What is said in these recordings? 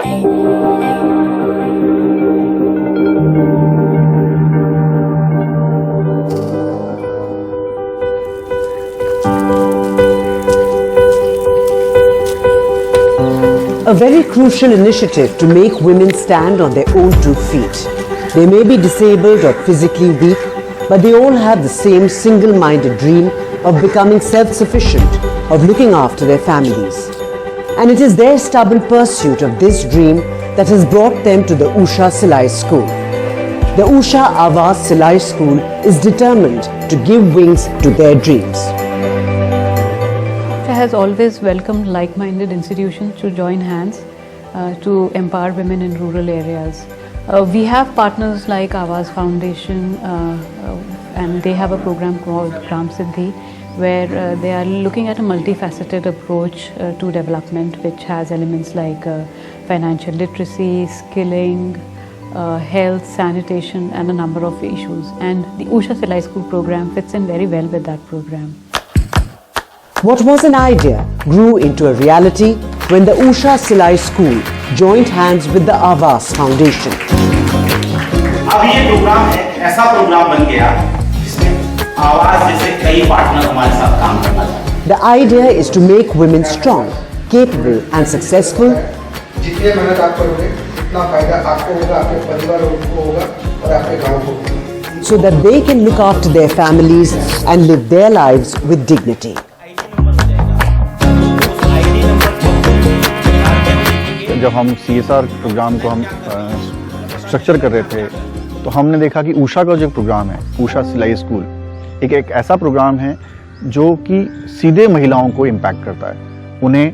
A very crucial initiative to make women stand on their own 2 feet. They may be disabled or physically weak, but they all have the same single-minded dream of becoming self-sufficient, of looking after their families. And it is their stubborn pursuit of this dream that has brought them to the Usha Silai School. The Usha Awaaz Silai School is determined to give wings to their dreams. Usha has always welcomed like-minded institutions to join hands to empower women in rural areas. We have partners like Awaaz Foundation and they have a program called Gram Siddhi, where they are looking at a multifaceted approach to development, which has elements like financial literacy, skilling, health, sanitation and a number of issues. And the Usha Silai School program fits in very well with that program. What was an idea grew into a reality when the Usha Silai School joined hands with the Awaaz Foundation. अब ये programme ऐसा programme बन गया जिसमें आवाज जैसे कई partner हमारे साथ काम करना चाहते हैं. The idea is to make women strong, capable and successful. जितने मेहनत आप करोगे उतना फायदा आपको होगा, आपके परिवार को होगा और आपके गांव को होगा. So that they can look after their families and live their lives with dignity. जब हम CSR प्रोग्राम को हम स्ट्रक्चर कर रहे थे तो हमने देखा कि ऊषा का जो प्रोग्राम है, ऊषा सिलाई स्कूल एक ऐसा प्रोग्राम है जो कि सीधे महिलाओं को इम्पैक्ट करता है, उन्हें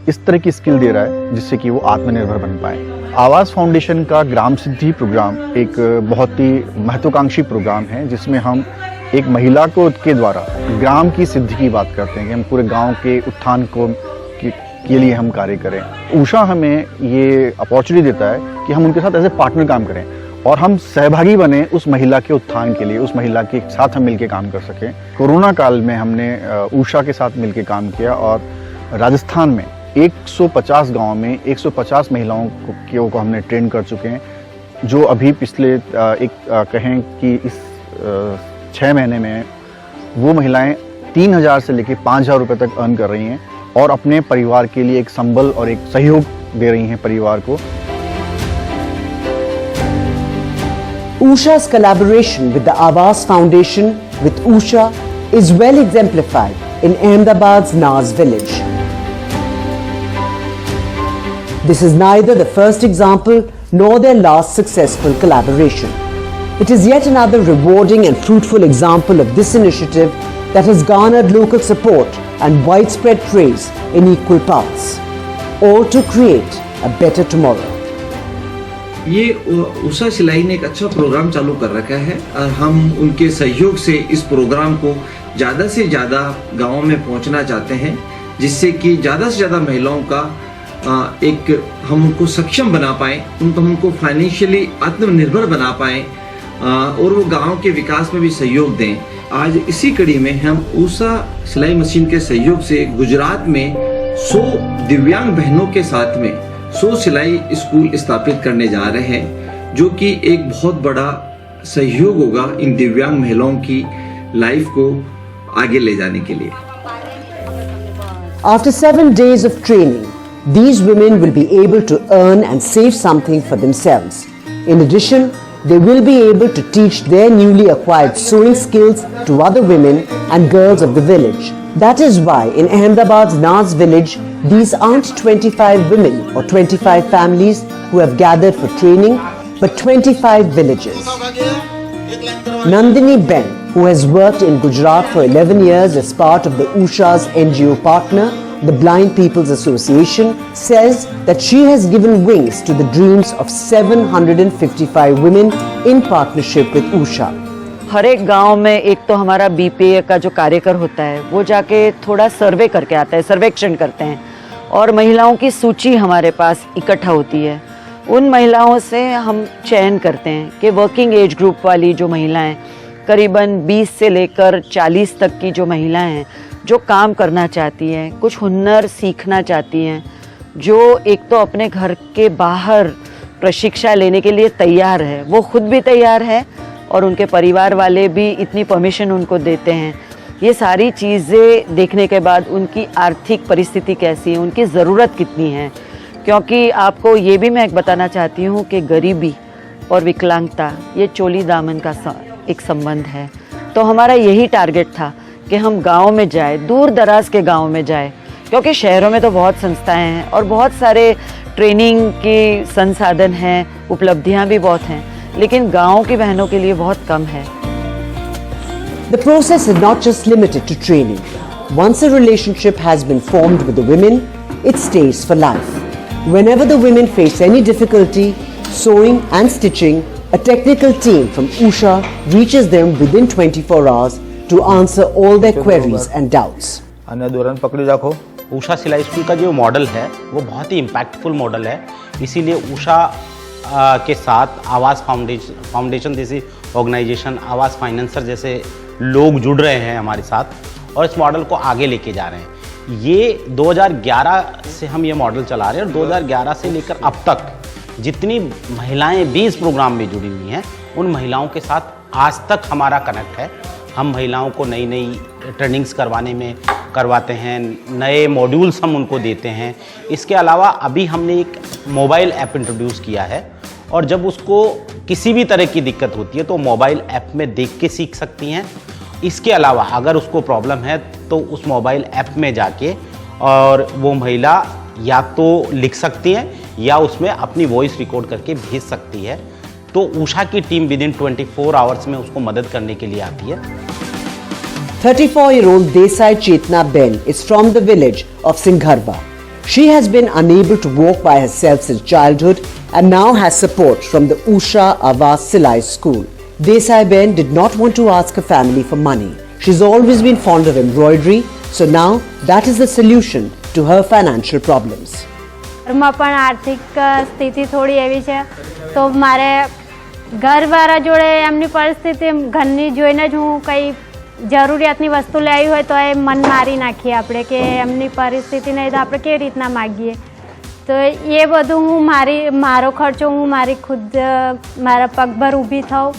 इस तरह की स्किल दे रहा है जिससे कि वो आत्मनिर्भर बन पाए. आवाज़ फाउंडेशन का ग्राम सिद्धि प्रोग्राम एक बहुत ही महत्वाकांक्षी प्रोग्राम है जिसमें हम एक महिला के द्वारा ग्राम की सिद्धि की बात करते हैं कि हम पूरे गाँव के उत्थान के लिए हम कार्य करें. ऊषा हमें ये अपॉर्चुनिटी देता है कि हम उनके साथ ऐसे पार्टनर काम करें और हम सहभागी बने उस महिला के उत्थान के लिए, उस महिला के साथ हम मिलकर काम कर सकें. कोरोना काल में हमने ऊषा के साथ मिलकर काम किया और राजस्थान में 150 गांव में 150 महिलाओं को हमने ट्रेन कर चुके हैं, जो अभी पिछले कहें कि इस 6 महीने में वो महिलाएं 3,000 से लेकर 5,000 रुपये तक अर्न कर रही हैं और अपने परिवार के लिए एक संबल और एक सहयोग दे रही हैं परिवार को. Usha's collaboration with the Awaaz Foundation with Usha is well exemplified in Ahmedabad's Naz village. This is neither the first example nor their last successful collaboration. It is yet another rewarding and fruitful example of this initiative that has garnered local support and widespread praise in equal parts, all to create a better tomorrow. ये उषा सिलाई ने एक अच्छा programme चालू कर रखा है और हम उनके सहयोग से इस प्रोग्राम को ज़्यादा से ज़्यादा गाँवों में पहुंचना चाहते हैं, जिससे कि ज़्यादा से ज़्यादा महिलाओं का एक हम उनको सक्षम बना पाएँ, उनको फाइनेंशियली आत्मनिर्भर बना पाएँ और वो गाँव के विकास में भी सहयोग दें. आज इसी कड़ी में हम उषा सिलाई मशीन के सहयोग से गुजरात में 100 दिव्यांग बहनों के साथ में 100 सिलाई स्कूल स्थापित करने जा रहे हैं, जो कि एक बहुत बड़ा सहयोग होगा इन दिव्यांग महिलाओं की लाइफ को आगे ले जाने के लिए. After 7 days of training, these women will be able to earn and save something for themselves. In addition, they will be able to teach their newly acquired sewing skills to other women and girls of the village. That is why in Ahmedabad's Naz village, these aren't 25 women or 25 families who have gathered for training, but 25 villages. Nandini Ben, who has worked in Gujarat for 11 years as part of the Usha's NGO partner, the Blind People's Association, says that she has given wings to the dreams of 755 women in partnership with Usha. हर एक गांव में एक तो हमारा BPA का जो कार्यकर होता है वो जाके थोड़ा सर्वे करके आता है, सर्वेक्षण करते हैं और महिलाओं की सूची हमारे पास इकट्ठा होती है. उन महिलाओं से हम चयन करते हैं कि वर्किंग एज ग्रुप वाली जो महिलाएं, करीबन 20 से लेकर 40 तक की जो महिलाएं हैं जो काम करना चाहती हैं, कुछ हुनर सीखना चाहती हैं, जो एक तो अपने घर के बाहर प्रशिक्षण लेने के लिए तैयार है, वो खुद भी तैयार है और उनके परिवार वाले भी इतनी परमिशन उनको देते हैं। ये सारी चीज़ें देखने के बाद उनकी आर्थिक परिस्थिति कैसी है, उनकी ज़रूरत कितनी है, क्योंकि आपको ये भी मैं एक बताना चाहती हूँ कि गरीबी और विकलांगता ये चोली दामन का एक संबंध है। तो हमारा यही टारगेट था कि हम गांव में जाए, दूर दराज के गांव में जाए, क्योंकि शहरों में तो बहुत संस्थाएं हैं और बहुत सारे ट्रेनिंग के संसाधन हैं, उपलब्धियां भी बहुत हैं, लेकिन गांव की बहनों के लिए बहुत कम है। The process is not just limited to training. Once a relationship has been formed with the women, it stays for life. Whenever the women face any difficulty, sewing and stitching, a technical team from Usha reaches them within 24 hours to answer all their queries and doubts. अन्य दोरण पकड़ी रखो। उषा सिलाई school का जो model है वो बहुत ही impactful model है, इसीलिए उषा के साथ आवाज़ फाउंडेशन जैसी ऑर्गेनाइजेशन, आवाज़ फाइनेंसर जैसे लोग जुड़ रहे हैं हमारे साथ और इस मॉडल को आगे लेके जा रहे हैं। ये 2011 से हम ये मॉडल चला रहे हैं और 2011 से लेकर अब तक जितनी महिलाएं भी इस प्रोग्राम में जुड़ी हुई हैं, उन महिलाओं के साथ आज तक हमारा कनेक्ट है। हम महिलाओं को नई नई ट्रेनिंग्स करवाते हैं, नए मॉड्यूल्स हम उनको देते हैं। इसके अलावा अभी हमने एक मोबाइल ऐप इंट्रोड्यूस किया है और जब उसको किसी भी तरह की दिक्कत होती है तो मोबाइल ऐप में देख के सीख सकती हैं। इसके अलावा अगर उसको प्रॉब्लम है तो उस मोबाइल ऐप में जाके और वो महिला या तो लिख सकती हैं या उसमें अपनी वॉइस रिकॉर्ड करके भेज सकती है। तो उषा की टीम विदिन 24 आवर्स में उसको मदद करने के लिए आती है। 34-year-old Desai Chetna Ben is from the village of Singharva. She has been unable to walk by herself since childhood and now has support from the Usha Avas Silai school. Desai Ben did not want to ask her family for money. She's always been fond of embroidery, so now that is the solution to her financial problems. ઘરમાં પણ આર્થિક સ્થિતિ થોડી એવી છે તો મારે ઘરવાળા જોડે એમની પરિસ્થિતિ ઘરની જોઈને જ હું કંઈ જરૂરિયાતની વસ્તુ લેવી હોય તો એ મન મારી નાખીએ આપણે કે એમની પરિસ્થિતિ નહીં તો આપણે કેવી રીતના માગીએ, તો એ બધું હું મારો ખર્ચો હું મારી ખુદ મારા પગભર ઊભી થઉં,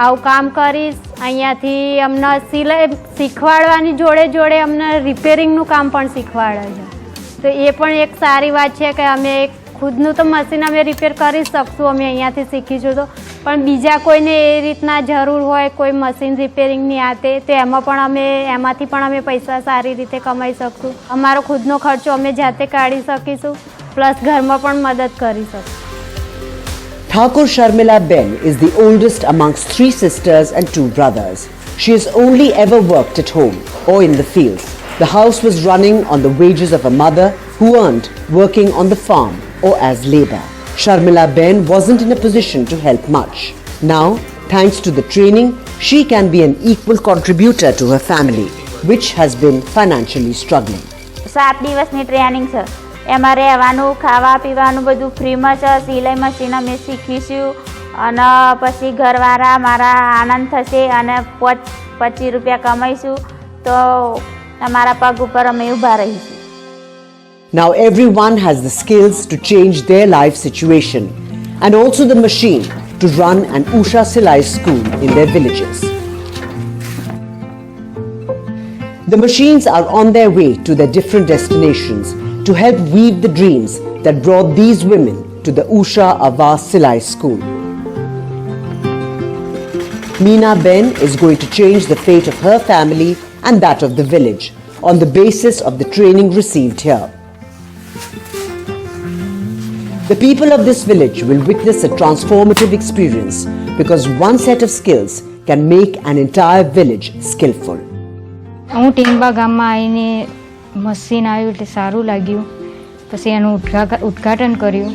આવું કામ કરીશ। અહીંયાથી અમને સિલાઈ શીખવાડવાની જોડે જોડે અમને રિપેરિંગનું કામ પણ શીખવાડે છે, તો એ પણ એક સારી વાત છે કે અમે એક ખુદનું તો મશીન અમે રિપેર કરી શકશું, અમે અહીંયાથી શીખીશું તો પણ બીજા કોઈને એ રીતના જરૂર હોય કોઈ મશીન રિપેરિંગની આતે તો એમાંથી પણ અમે પૈસા સારી રીતે કમાઈ શકશું, અમારો ખુદનો ખર્ચો અમે જાતે કાઢી શકીશું, પ્લસ ઘરમાં પણ મદદ કરી શકશું। Thakur Sharmila Ben is the oldest amongst 3 sisters and 2 brothers. She has only ever worked at home or in the fields. The house was running on the wages of a mother who earned working on the farm or as labor. Sharmila Ben wasn't in a position to help much. Now, thanks to the training, she can be an equal contributor to her family, which has been financially struggling. 7 દિવસની training છે, એમાં રહેવાનું ખાવા પીવાનું બધું ફ્રીમાં છે, સિલાઈ મશીન અમે શીખીશું અને પછી ઘરવાળા મારા આનંદ થશે અને 25 રૂપિયા કમાઈશું તો અમારા પગ ઉપર અમે ઊભા રહીશું। Now everyone has the skills to change their life situation and also the machine to run an Usha Silai school in their villages. The machines are on their way to their different destinations to help weave the dreams that brought these women to the Usha Avas Silai school. Meena Ben is going to change the fate of her family and that of the village on the basis of the training received here. The people of this village will witness a transformative experience because one set of skills can make an entire village skillful. હું ટીંબા ગામમાં આવીને machine આવ્યું એટલે સારું લાગ્યું, પછી એનું ઉદ્ઘાટન કર્યું।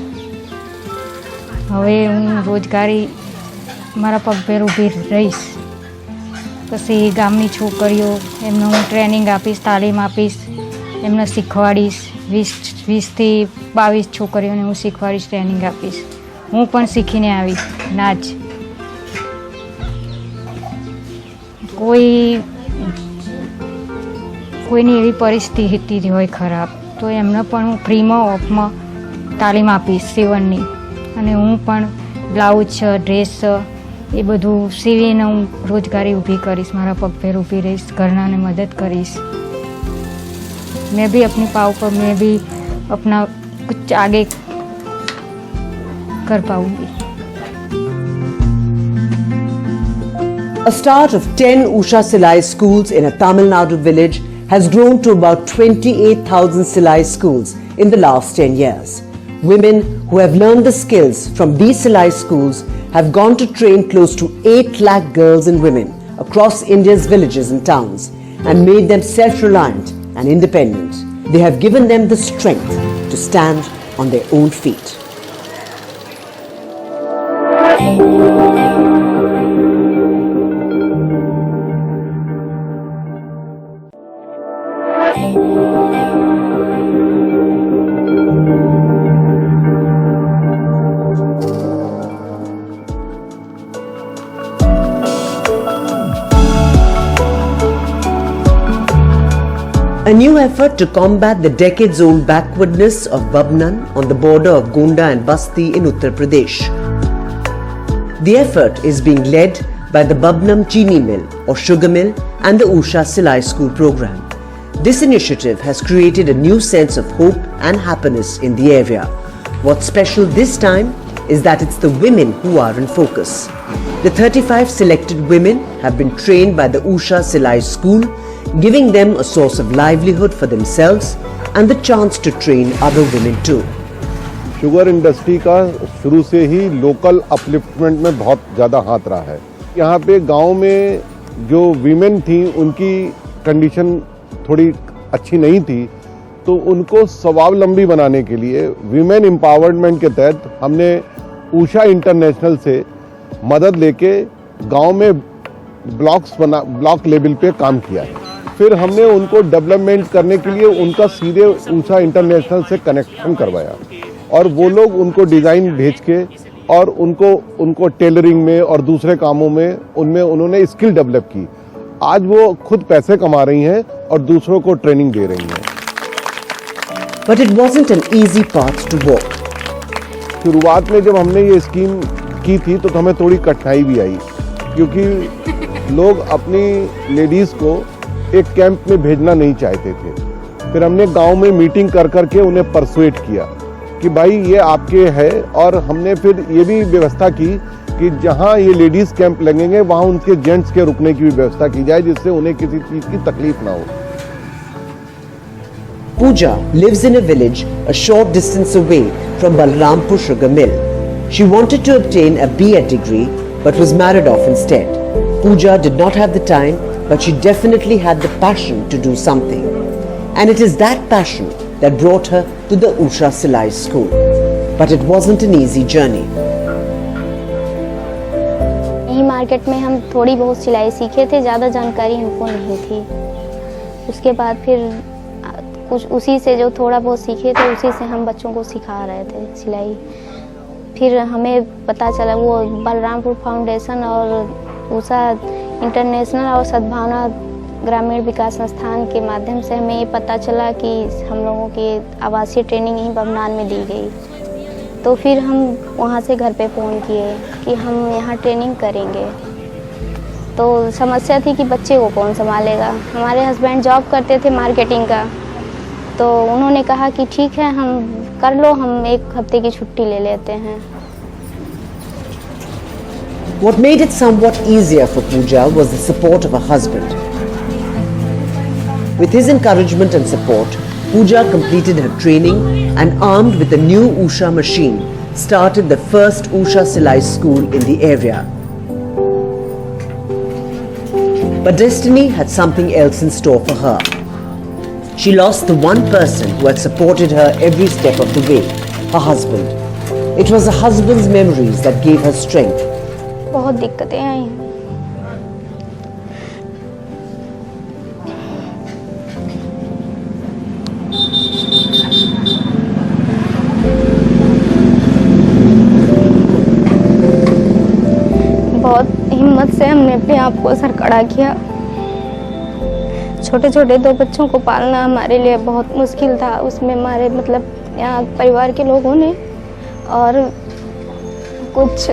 હવે હું રોજગારી મારા પગભેર ઊભી રહીશ, પછી ગામની છોકરીઓ એમને હું ટ્રેનિંગ આપીશ, તાલીમ આપીશ, એમને શીખવાડીશ। 20 થી 22 છોકરીઓને હું શીખવાડીશ, ટ્રેનિંગ આપીશ। હું પણ શીખીને આવીશ નાચ। કોઈની એવી પરિસ્થિતિ હોય ખરાબ તો એમને પણ હું ફ્રીમાં ઓફમાં તાલીમ આપીશ સીવણની, અને હું પણ બ્લાઉઝ છે, ડ્રેસ છે, એ બધું સીવીને હું રોજગારી ઊભી કરીશ, મારા પગ પર ઊભી રહીશ, ઘરનાને મદદ કરીશ. मैं भी अपनी पाँव पर मैं भी अपना कुछ आगे कर पाऊंगी. A start of 10 Usha Silai schools in a Tamil Nadu village has grown to about 28,000 Silai schools in the last 10 years. Women who have learned the skills from these Silai schools have gone to train close to 8 lakh girls and women across India's villages and towns and made them self-reliant and independent. They have given them the strength to stand on their own feet. A new effort to combat the decades-old backwardness of Babnan on the border of Gonda and Basti in Uttar Pradesh. The effort is being led by the Babnam Chini Mill or Sugar Mill and the Usha Silai School program. This initiative has created a new sense of hope and happiness in the area. What's special this time is that it's the women who are in focus. The 35 selected women have been trained by the Usha Silai School, giving them a source of livelihood for themselves and the chance to train other women too. Sugar industry का शुरू से ही local upliftment में बहुत ज़्यादा हाथ रहा है. यहाँ पे गांव में जो वीमेन थी उनकी कंडीशन थोड़ी अच्छी नहीं थी, तो उनको स्वावलंबी बनाने के लिए वीमेन एम्पावरमेंट के तहत हमने ऊषा इंटरनेशनल से मदद लेके गांव में ब्लॉक लेवल पे काम किया है. फिर हमने उनको डेवलपमेंट करने के लिए उनका सीधे ऊषा इंटरनेशनल से कनेक्शन करवाया और वो लोग उनको डिज़ाइन भेज के और उनको टेलरिंग में और दूसरे कामों में उनमें उन्होंने स्किल डेवलप की. आज वो खुद पैसे कमा रही हैं और दूसरों को ट्रेनिंग दे रही हैं. But it wasn't an easy path to walk. शुरुआत में जब हमने ये स्कीम की थी तो हमें थोड़ी कठिनाई भी आई, क्योंकि लोग अपनी लेडीज़ को एक कैंप में भेजना नहीं चाहते थे. फिर हमने गांव में मीटिंग कर करके उन्हें परसुएट किया कि भाई ये आपके है, और हमने फिर ये भी व्यवस्था की कि जहां ये लेडीज़ कैंप लगेंगे वहां उनके जेंट्स के रुकने की भी व्यवस्था की जाए, जिससे उन्हें किसी चीज़ की तकलीफ ना हो. Pooja lives in a village a short distance away from Balrampur Sugar Mill. She wanted to obtain a B.Ed degree but was married off instead. Pooja did not have the time, but she definitely had the passion to do something. And it is that passion that brought her to the Usha Silai School. But it wasn't an easy journey. यही market में हम थोड़ी बहुत सिलाई सीखे थे, ज़्यादा जानकारी हमको नहीं थी. उसके बाद फिर कुछ उसी से जो थोड़ा बहुत सीखे थे उसी से हम बच्चों को सिखा रहे थे सिलाई. फिर हमें पता चला वो बलरामपुर फाउंडेशन और उषा इंटरनेशनल और सद्भावना ग्रामीण विकास संस्थान के माध्यम से हमें ये पता चला कि हम लोगों की आवासीय ट्रेनिंग ही बमनान में दी गई. तो फिर हम वहाँ से घर पे फ़ोन किए कि हम यहाँ ट्रेनिंग करेंगे. तो समस्या थी कि बच्चे को कौन संभालेगा. हमारे हस्बैंड जॉब करते थे मार्केटिंग का, तो उन्होंने कहा कि ठीक है हम कर लो, हम 1 हफ्ते की छुट्टी ले लेते हैं. What made it somewhat easier for Pooja was the support of her husband. With his encouragement and support, Pooja completed her training and, armed with a new Usha machine, started the first Usha Silai school in the area. But destiny had something else in store for her. She lost the one person who had supported her every step of the way, her husband. It was her husband's memories that gave her strength. बहुत दिक्कतें आई. बहुत हिम्मत से हमने अपने आप को sir खड़ा किया. छोटे छोटे 2 बच्चों को पालना हमारे लिए बहुत मुश्किल था। उसमें हमारे मतलब यहाँ परिवार के लोगों ने और कुछ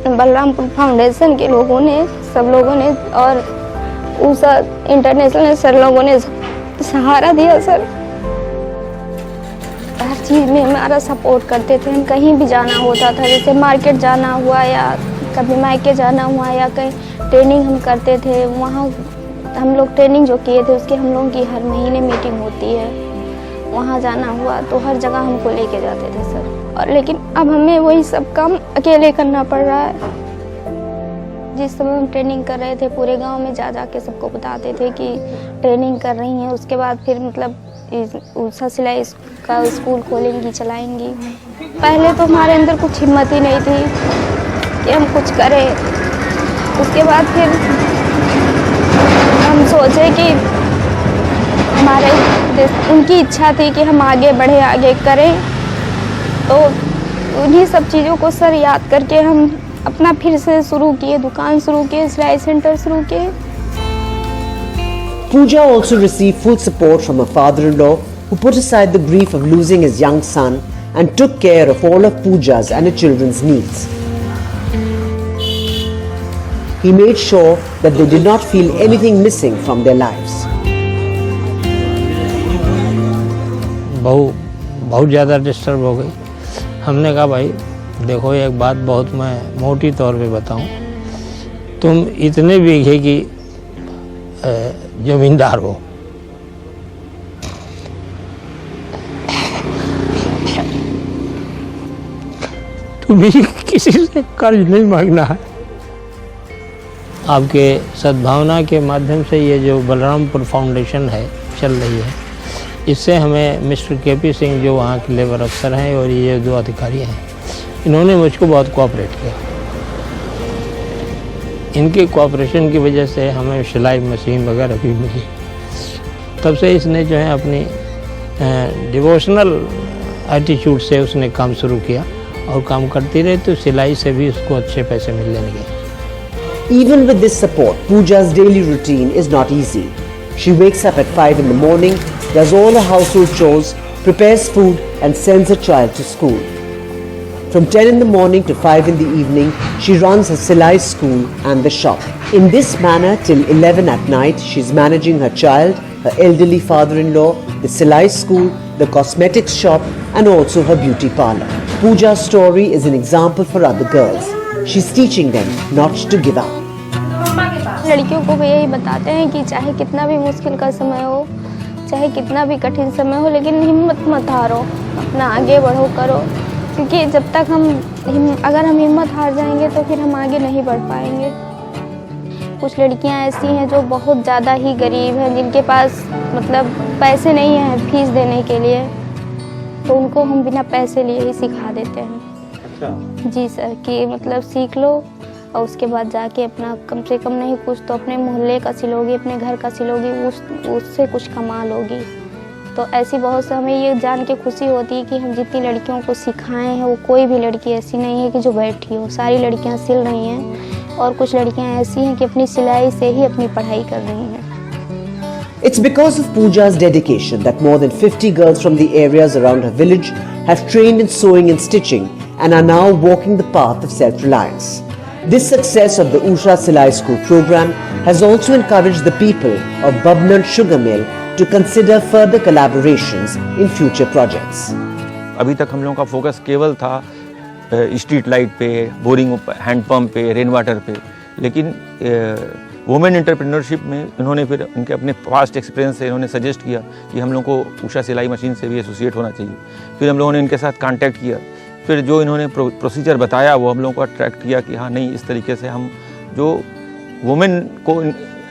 बलरामपुर फाउंडेशन के लोगों ने, सब लोगों ने और उषा इंटरनेशनल सर लोगों ने सहारा दिया सर। हर चीज़ में हमारा सपोर्ट करते थे। हम कहीं भी जाना होता था, जैसे मार्केट जाना हुआ या कभी मायके जाना हुआ या कहीं ट्रेनिंग हम करते थे, वहाँ हम लोग ट्रेनिंग जो किए थे उसकी हम लोगों की हर महीने मीटिंग होती है। वहाँ जाना हुआ तो हर जगह हमको लेके जाते थे सर। और लेकिन अब हमें वही सब काम अकेले करना पड़ रहा है। जिस समय हम ट्रेनिंग कर रहे थे पूरे गांव में जा के सबको बताते थे कि ट्रेनिंग कर रही हैं, उसके बाद फिर मतलब उषा सिलाई का स्कूल खोलेंगी, चलाएंगी। पहले तो हमारे अंदर कुछ हिम्मत ही नहीं थी कि हम कुछ करें। उसके बाद फिर हम सोचे कि हमारे उनकी इच्छा थी कि हम आगे बढ़े, आगे करें, तो उन्हीं सब चीज़ों को सर याद करके हम अपना फिर से शुरू किए, दुकान शुरू किए, सिलाई सेंटर शुरू किए। Pooja also received full support from her father-in-law, who put aside the grief of losing his young son and took care of all of Pooja's and her children's needs. He made sure that they did not feel anything missing from their lives. बहुत ज़्यादा disturb हो गई। हमने कहा भाई देखो एक बात बहुत मैं मोटी तौर पे बताऊं, तुम इतने बीघे की जमींदार हो, तुम्हें किसी से कर्ज नहीं मांगना है। आपके सद्भावना के माध्यम से ये जो बलरामपुर फाउंडेशन है चल रही है, इससे हमें मिस्टर केपी सिंह जो वहाँ के लेबर अफसर हैं और ये 2 अधिकारी हैं, इन्होंने मुझको बहुत कोऑपरेट किया। इनके कोऑपरेशन की वजह से हमें सिलाई मशीन वगैरह भी मिली। तब से इसने जो है अपनी डिवोशनल एटीट्यूड से उसने काम शुरू किया और काम करती रही, तो सिलाई से भी उसको अच्छे पैसे मिलने लगे। Even with this support, Pooja's daily routine is not easy. She wakes up at 5 in the morning, does all her household chores, prepares food and sends her child to school. From 10 in the morning to 5 in the evening, she runs her Silai school and the shop. In this manner, till 11 at night, she's managing her child, her elderly father-in-law, the Silai school, the cosmetics shop and also her beauty parlor. Pooja's story is an example for other girls. She's teaching them not to give up. लड़कियों को भी यही बताते हैं कि चाहे कितना भी मुश्किल का समय हो, चाहे कितना भी कठिन समय हो, लेकिन हिम्मत मत हारो, अपना आगे बढ़ो, करो। क्योंकि जब तक अगर हम हिम्मत हार जाएंगे तो फिर हम आगे नहीं बढ़ पाएंगे। कुछ लड़कियां ऐसी हैं जो बहुत ज़्यादा ही गरीब हैं, जिनके पास मतलब पैसे नहीं हैं फीस देने के लिए, तो उनको हम बिना पैसे लिए ही सिखा देते हैं। अच्छा। जी सर, कि मतलब सीख लो और उसके बाद जाके अपना कम से कम नहीं कुछ तो अपने मोहल्ले का सिलोगी, अपने घर का सिलोगी, उससे कुछ कमा लोगी। तो ऐसी बहुत से हमें ये जान के खुशी होती है कि हम जितनी लड़कियों को सिखाए हैं वो कोई भी लड़की ऐसी नहीं है कि जो बैठी हो, सारी लड़कियां सिल रही हैं और कुछ लड़कियां ऐसी हैं कि अपनी सिलाई से ही अपनी पढ़ाई कर रही हैं। It's because of Pooja's dedication that more than 50 girls from the areas around her village have trained in sewing and stitching and are now walking the path of self-reliance. This success of the Usha Silai School program has also encouraged the people of Babnan Sugar Mill to consider further collaborations in future projects. अभी तक हम लोगों का focus केवल था street light पे, boring handpump पे, rain water पे, लेकिन वुमेन एंटरप्रेन्योरशिप में इन्होंने फिर उनके अपने पास्ट एक्सपीरियंस से इन्होंने सजेस्ट किया कि हम लोग को उषा सिलाई मशीन से भी एसोसिएट होना चाहिए। फिर हम लोगों ने इनके साथ कांटेक्ट किया, फिर जो इन्होंने प्रोसीजर बताया वो हम लोगों को अट्रैक्ट किया कि हाँ नहीं, इस तरीके से हम जो वुमेन को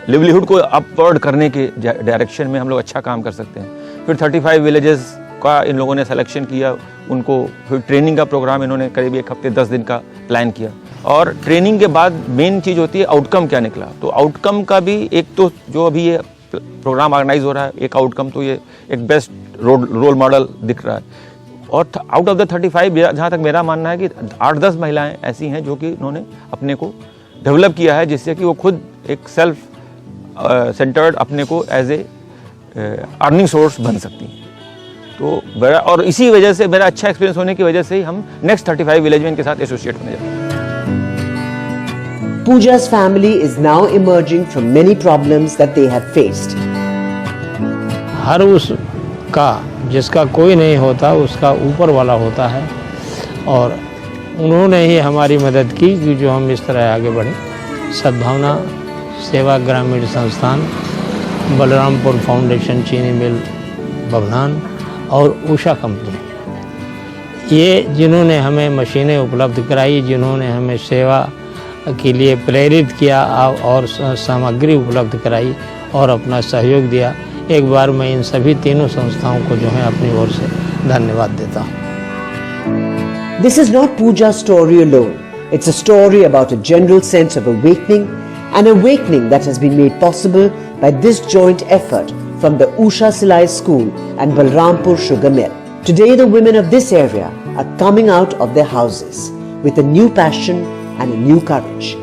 लिवलीहुड को अपवर्ड करने के डायरेक्शन में हम लोग अच्छा काम कर सकते हैं। फिर 35 विलेजेस का इन लोगों ने सिलेक्शन किया, उनको फिर ट्रेनिंग का प्रोग्राम इन्होंने करीब 1 हफ्ते 10 दिन का प्लान किया, और ट्रेनिंग के बाद मेन चीज़ होती है आउटकम क्या निकला। तो आउटकम का भी एक तो जो अभी ये प्रोग्राम ऑर्गेनाइज हो रहा है, एक आउटकम तो ये एक बेस्ट रोल मॉडल दिख रहा है। और आउट ऑफ द 35 जहाँ तक मेरा मानना है कि 8-10 महिलाएं ऐसी हैं जो कि उन्होंने अपने को डेवलप किया है, जिससे कि वो खुद एक सेल्फ सेंटर्ड अपने को एज ए अर्निंग सोर्स बन सकती हैं। तो बड़ा, और इसी वजह से मेरा अच्छा एक्सपीरियंस होने की वजह से ही हम नेक्स्ट 35 विलेज में इनके साथ एसोसिएट होने जा रहे हैं। Pooja's family is now emerging from many problems that they have faced. हर उसका जिसका कोई नहीं होता उसका ऊपर वाला होता है, और उन्होंने ही हमारी मदद की कि जो हम इस तरह आगे बढ़े। सद्भावना सेवा ग्रामीण संस्थान, बलरामपुर फाउंडेशन चीनी मिल बभनान और उषा कंपनी, ये जिन्होंने हमें मशीनें उपलब्ध कराई, जिन्होंने हमें सेवा के लिए प्रेरित किया और सामग्री उपलब्ध कराई और अपना सहयोग दिया, एक बार मैं इन सभी तीनों संस्थाओं को जो है अपनी ओर से धन्यवाद देता हूँ। This is not Pooja's story alone. It's a story about a general sense of awakening, an awakening that has been made possible by this joint effort from the Usha Silai School and Balrampur Sugar Mill. Today, the women of this area are coming out of their houses with a new passion and a new courage.